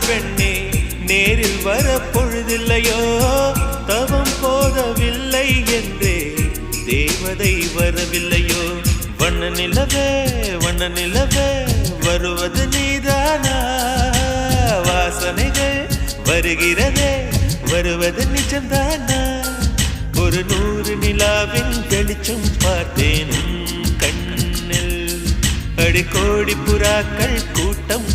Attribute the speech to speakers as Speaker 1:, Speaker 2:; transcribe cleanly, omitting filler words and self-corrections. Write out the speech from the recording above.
Speaker 1: பெண்ணே நேரில் வர பொழுதில்லையோ தவம் போதவில்லை என்றே தேவதை வரவில்லையோ வண்ண நிலவே வருவது நீதானா வாசனைகள் வருகிறதே வருவது நிஜம்தானா ஒரு 100 நிலாவின் வெளிச்சம் பார்த்தேன் கண்ணில் அடிக்கோடி புறாக்கள் கூட்டம்